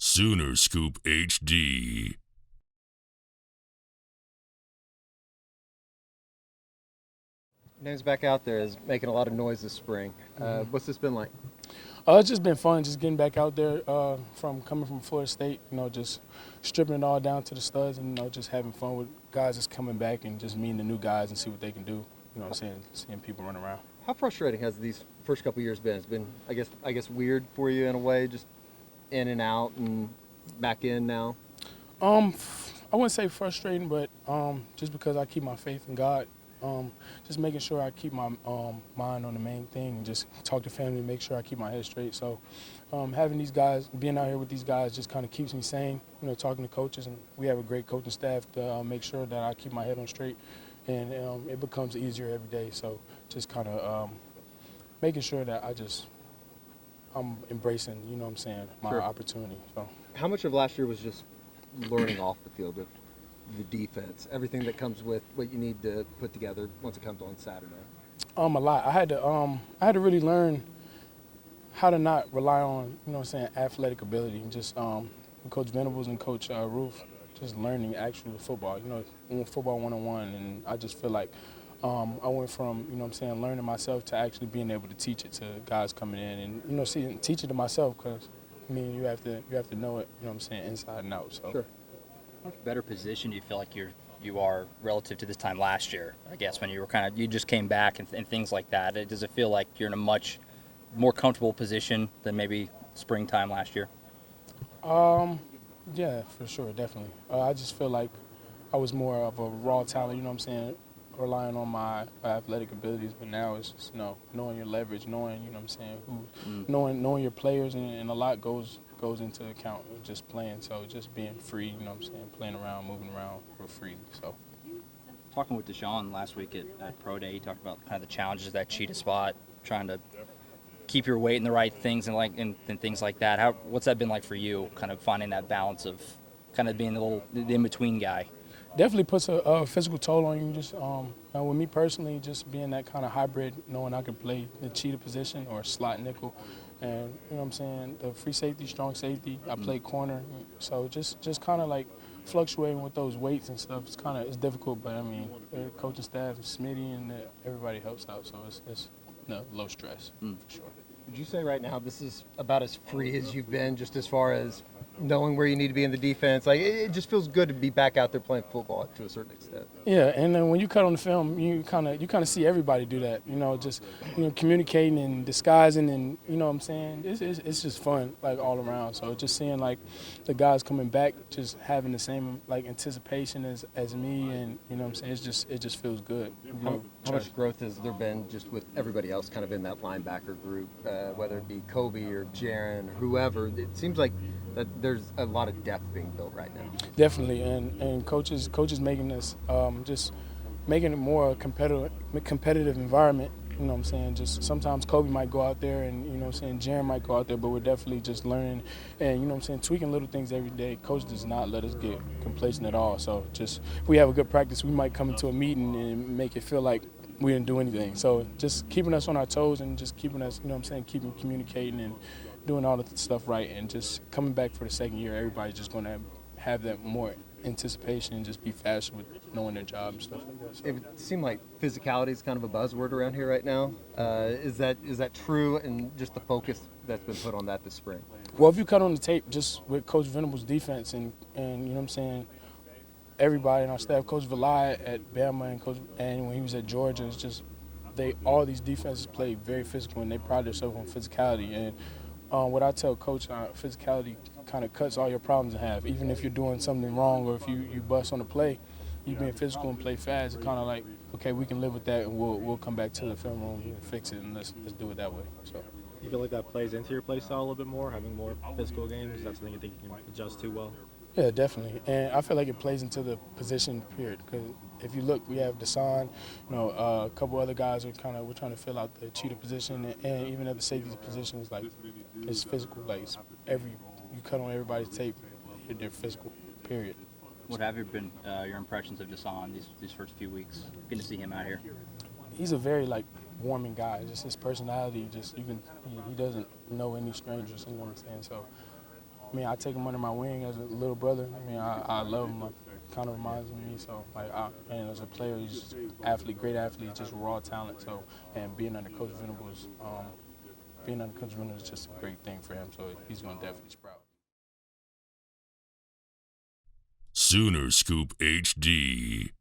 Sooner Scoop HD. Name's back out there is making a lot of noise this spring. What's this been like? It's just been fun, just getting back out there from coming from Florida State, just stripping it all down to the studs and, just having fun with guys that's coming back and just meeting the new guys and see what they can do, seeing people run around. How frustrating has these first couple years been? It's been, I guess, weird for you in a way, just in and out and back in now. I wouldn't say frustrating, but just because I keep my faith in God, just making sure I keep my mind on the main thing and just talk to family and make sure I keep my head straight. So having these guys, being out here with these guys just kind of keeps me sane, talking to coaches. And we have a great coaching staff to make sure that I keep my head on straight. And it becomes easier every day. So just kind of making sure that I'm embracing, my Sure. opportunity. So. How much of last year was just learning off the field of the defense, everything that comes with what you need to put together once it comes on Saturday? A lot. I had to really learn how to not rely on, athletic ability. And just Coach Venables and Coach Roof, just learning actual football, football 101. And I just feel like I went from, learning myself to actually being able to teach it to guys coming in and, teach it to myself because, you have to know it, inside and out. So. Sure. Better position do you feel like you are relative to this time last year? I guess when you were you just came back and things like that. Does it feel like you're in a much more comfortable position than maybe springtime last year? Yeah, for sure, definitely. I just feel like I was more of a raw talent, relying on my athletic abilities. But now it's just, knowing your leverage, knowing, knowing your players, and a lot goes into account of just playing. So just being free, playing around, moving around for free. So. Talking with Deshaun last week at Pro Day, he talked about kind of the challenges of that cheetah spot, trying to keep your weight in the right things and things like that. What's that been like for you, kind of finding that balance of kind of being the in-between guy? Definitely puts a physical toll on you. Just with me personally, just being that kind of hybrid, knowing I could play the cheetah position or slot nickel, and the free safety, strong safety. I play corner, so just kind of like fluctuating with those weights and stuff. It's difficult, but the coaching staff, Smitty, and everybody helps out, so it's low stress for sure. Would you say right now this is about as free as you've been, just as far as knowing where you need to be in the defense? Like, it just feels good to be back out there playing football to a certain extent. Yeah, and then when you cut on the film, you kind of see everybody do that. Just communicating and disguising, and it's just fun, like, all around. So just seeing like the guys coming back, just having the same like anticipation as me, and it just feels good. How much growth has there been just with everybody else kind of in that linebacker group, whether it be Kobe or Jaron or whoever? It seems like that there's a lot of depth being built right now. Definitely, and coaches making this just making it more a competitive environment. Just sometimes Kobe might go out there and, Jaron might go out there, but we're definitely just learning and, tweaking little things every day. Coach does not let us get complacent at all. So just if we have a good practice, we might come into a meeting and make it feel like we didn't do anything. So just keeping us on our toes and just keeping us, keeping communicating and doing all the stuff right, and just coming back for the second year, everybody's just going to have that more anticipation and just be faster with knowing their job and stuff like that. So. It would seem like physicality is kind of a buzzword around here right now. Is that true, and just the focus that's been put on that this spring? Well, if you cut on the tape just with Coach Venables' defense and everybody in our staff, Coach Vilai at Bama and when he was at Georgia, it's just all these defenses play very physical and they pride themselves on physicality. And what I tell Coach, physicality kind of cuts all your problems in half. Even if you're doing something wrong or if you bust on the play, you being physical and play fast, it's kind of like, okay, we can live with that and we'll come back to the film room and fix it, and let's do it that way. So. You feel like that plays into your play style a little bit more, having more physical games? That's something you think you can adjust to well? Yeah, definitely. And I feel like it plays into the position period, because if you look, we have Deshaun, a couple other guys we're trying to fill out the cheetah position, and even at the safety position, it's physical. Like you cut on everybody's tape, they're physical, period. What have been your impressions of Deshaun these first few weeks? Good to see him out here. He's a very warming guy. Just his personality, he doesn't know any strangers. You know what I'm saying? So I mean, I take him under my wing as a little brother. I mean, I love him. Kind of reminds me. So, and as a player, he's just athlete, great athlete, just raw talent. So, and being under Coach Venables, is just a great thing for him. So he's going to definitely sprout. Sooner Scoop HD.